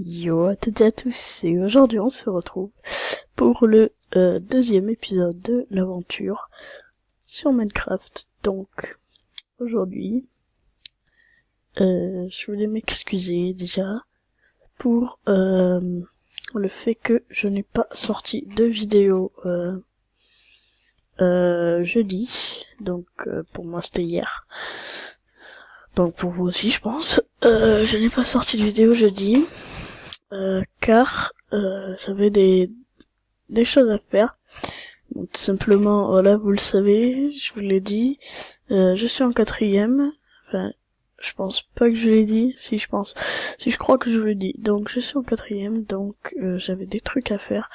Yo à toutes et à tous, et aujourd'hui on se retrouve pour le deuxième épisode de l'aventure sur Minecraft. Donc aujourd'hui, je voulais m'excuser déjà pour le fait que je n'ai pas sorti de vidéo jeudi, donc pour moi c'était hier, donc pour vous aussi je pense. Je n'ai pas sorti de vidéo jeudi. Car j'avais des choses à faire. Donc, tout simplement, voilà, vous le savez, je vous l'ai dit, je suis en 4e. Enfin, je pense pas que je l'ai dit. Si je crois que je vous l'ai dit. Donc je suis en 4e, donc j'avais des trucs à faire,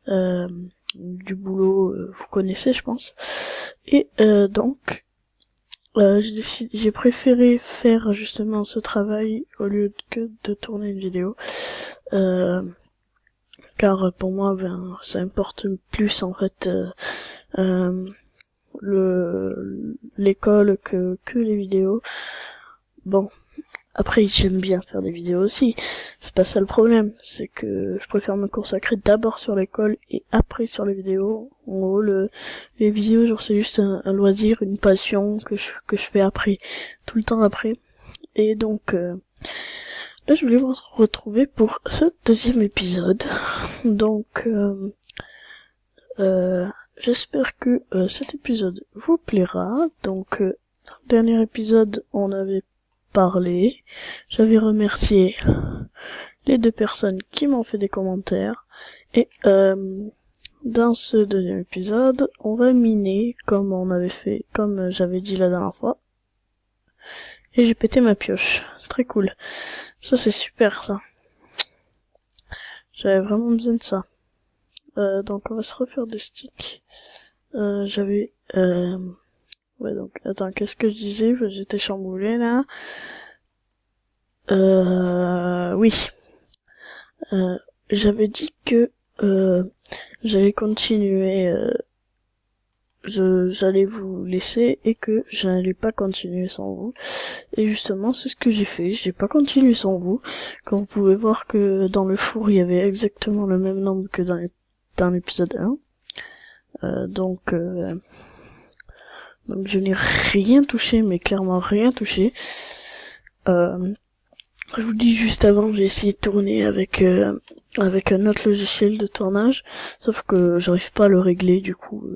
du boulot, vous connaissez, je pense. Et donc j'ai préféré faire justement ce travail au lieu que de tourner une vidéo. Car pour moi, ça importe plus en fait l'école que les vidéos. Bon, après j'aime bien faire des vidéos aussi, c'est pas ça le problème, c'est que je préfère me consacrer d'abord sur l'école et après sur les vidéos. En gros, les vidéos, genre c'est juste un loisir, une passion que je fais après, tout le temps après. Et donc là, je voulais vous retrouver pour ce deuxième épisode. Donc, j'espère que cet épisode vous plaira. Donc, dans le dernier épisode, on avait parlé. J'avais remercié les 2 personnes qui m'ont fait des commentaires. Et dans ce deuxième épisode, on va miner comme j'avais dit la dernière fois. Et j'ai pété ma pioche. Très cool. Ça c'est super ça. J'avais vraiment besoin de ça. Donc on va se refaire des sticks. Ouais, donc attends, qu'est-ce que je disais? J'étais chamboulé là. Oui. J'avais dit que j'allais continuer. J'allais vous laisser et que je n'allais pas continuer sans vous. Et justement, c'est ce que j'ai fait. J'ai pas continué sans vous. Comme vous pouvez voir que dans le four, il y avait exactement le même nombre que dans l'épisode 1. Donc je n'ai rien touché, mais clairement rien touché. Je vous dis juste avant, j'ai essayé de tourner avec un autre logiciel de tournage, sauf que j'arrive pas à le régler, du coup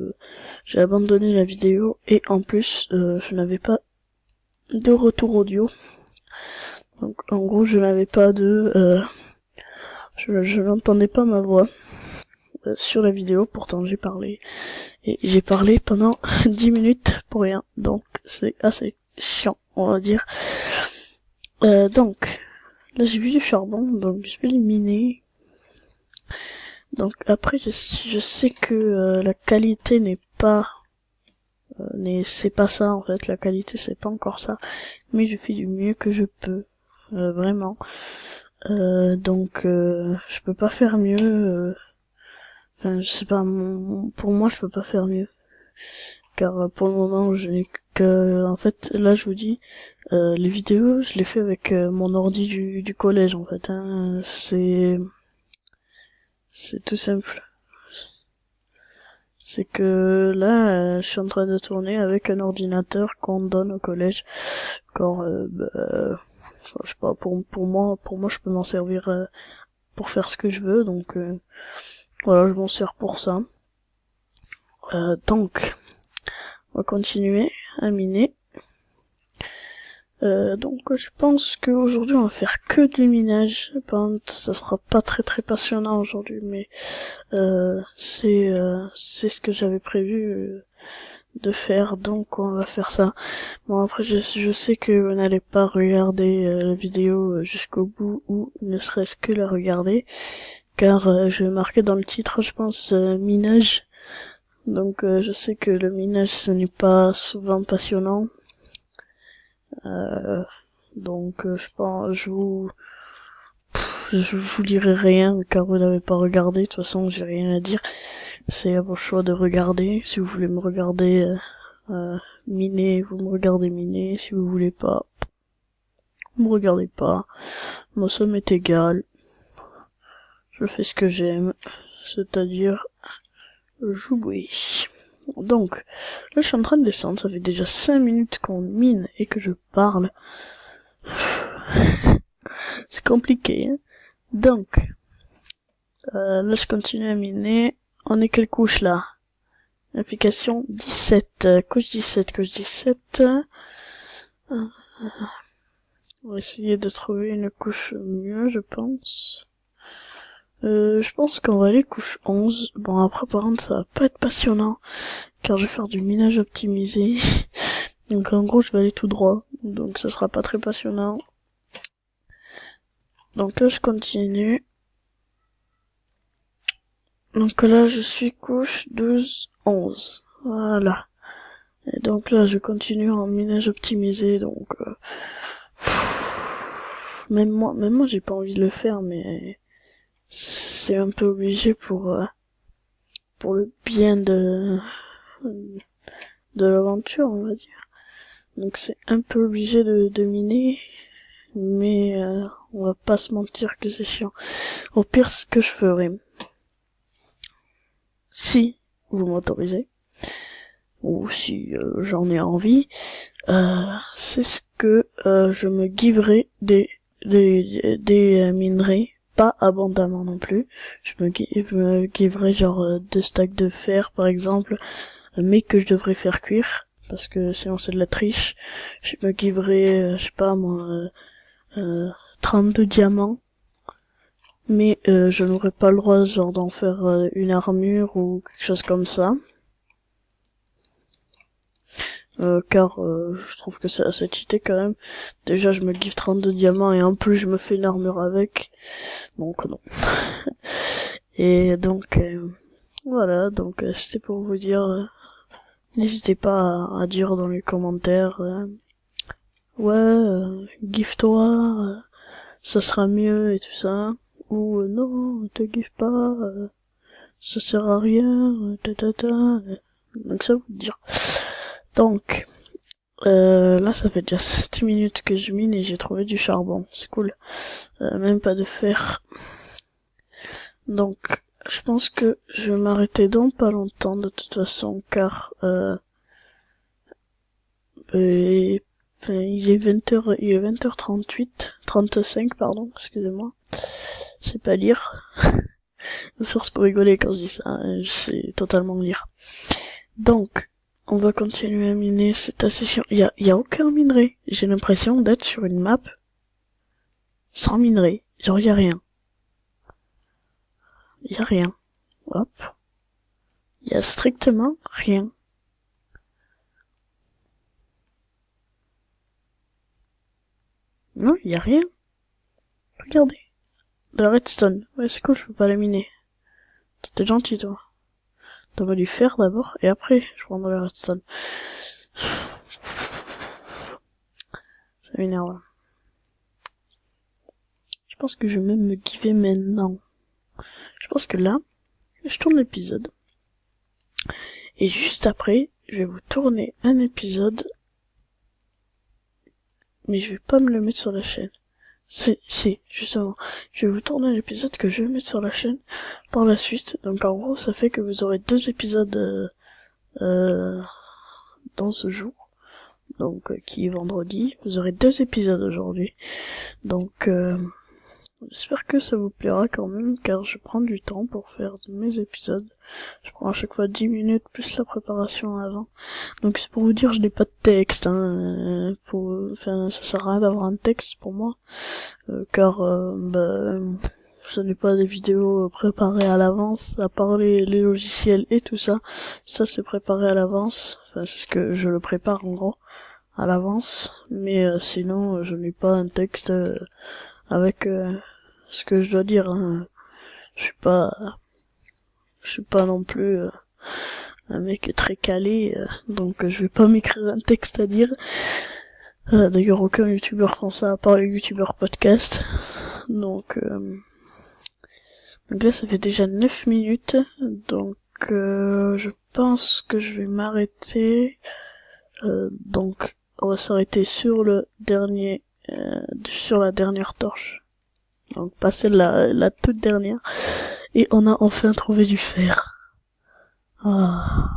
j'ai abandonné la vidéo, et en plus je n'avais pas de retour audio. Donc en gros je n'avais pas de je n'entendais pas ma voix sur la vidéo, pourtant j'ai parlé, et j'ai parlé pendant 10 minutes pour rien, donc c'est assez chiant, on va dire. Donc là j'ai vu du charbon, donc je vais les miner. Donc après je sais que la qualité n'est pas c'est pas ça en fait, la qualité c'est pas encore ça, mais je fais du mieux que je peux, vraiment. Donc je peux pas faire mieux, enfin je sais pas, pour moi je peux pas faire mieux, car pour le moment je n'ai que, en fait là je vous dis, les vidéos je les fais avec mon ordi du collège en fait, hein. C'est tout simple. C'est que là, je suis en train de tourner avec un ordinateur qu'on donne au collège. Quand, je sais pas, pour moi, je peux m'en servir pour faire ce que je veux. Donc, voilà, je m'en sers pour ça. Donc, on va continuer à miner. Donc, je pense qu'aujourd'hui, on va faire que du minage. Par contre, ça sera pas très passionnant aujourd'hui, mais c'est ce que j'avais prévu de faire, donc on va faire ça. Bon, après je sais que vous n'allez pas regarder la vidéo jusqu'au bout, ou ne serait-ce que la regarder, car je vais marquer dans le titre, je pense, minage. Donc je sais que le minage ce n'est pas souvent passionnant, donc je pense je vous dirai rien, car vous n'avez pas regardé. De toute façon j'ai rien à dire, c'est à vos choix de regarder. Si vous voulez me regarder miner, vous me regardez miner. Si vous voulez pas, vous me regardez pas. Moi ça m'est égal. je fais ce que j'aime, c'est-à-dire jouer. Donc, là je suis en train de descendre, ça fait déjà 5 minutes qu'on mine et que je parle. C'est compliqué, hein. Donc, là je continue à miner. On est quelle couche là? Application 17, couche 17. On va essayer de trouver une couche mieux, je pense. Je pense qu'on va aller couche 11. Bon, après, par contre, ça va pas être passionnant, car je vais faire du minage optimisé. Donc, en gros, je vais aller tout droit. Donc, ça sera pas très passionnant. Donc là, je continue. Donc là, je suis couche 12, 11. Voilà. Et donc là, je continue en minage optimisé, donc... Même moi, j'ai pas envie de le faire, mais... C'est un peu obligé pour le bien de l'aventure, on va dire. Donc c'est un peu obligé de miner, mais on va pas se mentir que c'est chiant. Au pire, ce que je ferai, si vous m'autorisez, ou si j'en ai envie, c'est ce que je me giverai des minerais, pas abondamment non plus. Je me giverai genre 2 stacks de fer par exemple, mais que je devrais faire cuire, parce que sinon c'est de la triche. Je me giverai, je sais pas moi, 32 diamants, mais je n'aurai pas le droit genre d'en faire une armure ou quelque chose comme ça. Car je trouve que c'est assez cheaté quand même. Déjà je me give 32 diamants et en plus je me fais une armure avec. Donc non. Et donc voilà, donc c'était pour vous dire, n'hésitez pas à dire dans les commentaires, ouais, give-toi, ça sera mieux et tout ça. Ou non, te give pas, ça sert à rien, Donc ça vous dire. Donc, là ça fait déjà 7 minutes que je mine et j'ai trouvé du charbon, c'est cool. Même pas de fer. Donc, je pense que je vais m'arrêter dans pas longtemps de toute façon, car il est 20h38, 35 pardon, excusez-moi. Je sais pas lire. La source pour rigoler quand je dis ça, hein, je sais totalement lire. Donc, on va continuer à miner, c'est assez chiant. Il y a aucun minerai. J'ai l'impression d'être sur une map sans minerai. Genre, y a rien. Y a rien. Hop. Y a strictement rien. Non, y a rien. Regardez. De la redstone. Ouais, c'est cool, je peux pas la miner. T'es gentil, toi. T'as du fer d'abord, et après, je prends de la redstone. Ça m'énerve. Je pense que je vais même me giver maintenant. Je pense que là, je tourne l'épisode. Et juste après, je vais vous tourner un épisode. Mais je vais pas me le mettre sur la chaîne. Si, justement. Je vais vous tourner un épisode que je vais mettre sur la chaîne par la suite. Donc en gros, ça fait que vous aurez 2 épisodes dans ce jour. Donc qui est vendredi. Vous aurez 2 épisodes aujourd'hui. Donc j'espère que ça vous plaira quand même, car je prends du temps pour faire mes épisodes. Je prends à chaque fois 10 minutes plus la préparation avant. Donc c'est pour vous dire, je n'ai pas de texte, hein. Enfin, ça sert à rien d'avoir un texte pour moi, car ce n'est pas des vidéos préparées à l'avance, à part les logiciels et tout ça. Ça c'est préparé à l'avance. Enfin, c'est ce que je le prépare en gros à l'avance. Mais sinon, je n'ai pas un texte avec ce que je dois dire, hein. Je suis pas non plus un mec très calé, donc je vais pas m'écrire un texte à dire. D'ailleurs, aucun youtubeur font ça à part les youtubeurs podcast. Donc là ça fait déjà 9 minutes, donc je pense que je vais m'arrêter. Donc on va s'arrêter sur le dernier sur la dernière torche. Donc pas celle-là, la toute dernière. Et on a enfin trouvé du fer. Ah.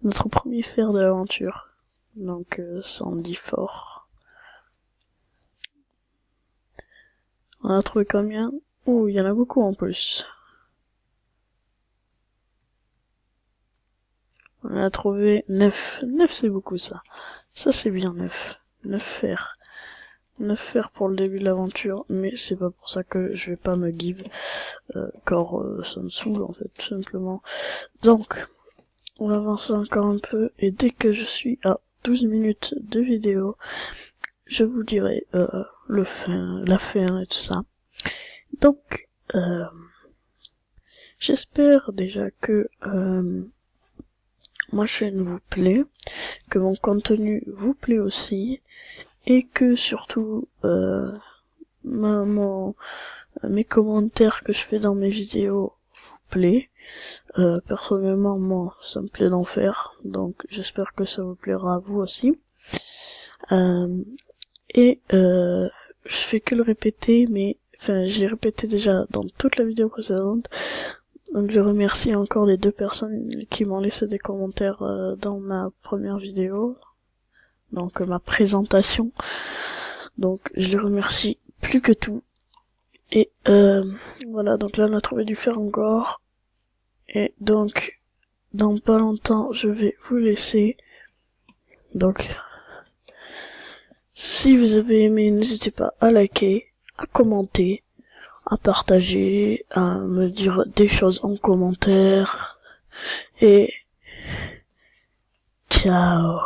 Notre premier fer de l'aventure. Donc ça en dit fort. On a trouvé combien? Ouh, il y en a beaucoup en plus. On a trouvé 9. 9 c'est beaucoup ça. Ça c'est bien 9. 9 fers. 9 fers pour le début de l'aventure, mais c'est pas pour ça que je vais pas me give, car ça me saoule en fait, tout simplement. Donc, on va avancer encore un peu, et dès que je suis à 12 minutes de vidéo, je vous dirai la fin et tout ça. Donc, j'espère déjà que ma chaîne vous plaît, que mon contenu vous plaît aussi, et que surtout mes commentaires que je fais dans mes vidéos vous plaît. Personnellement, moi, ça me plaît d'en faire, donc j'espère que ça vous plaira à vous aussi. Je fais que le répéter, mais enfin, je l'ai répété déjà dans toute la vidéo précédente. Donc je remercie encore les 2 personnes qui m'ont laissé des commentaires dans ma première vidéo, donc ma présentation. Donc je les remercie plus que tout. Et voilà, donc là on a trouvé du fer encore. Et donc dans pas longtemps je vais vous laisser. Donc si vous avez aimé, n'hésitez pas à liker, à commenter, à partager, à me dire des choses en commentaire. Et ciao.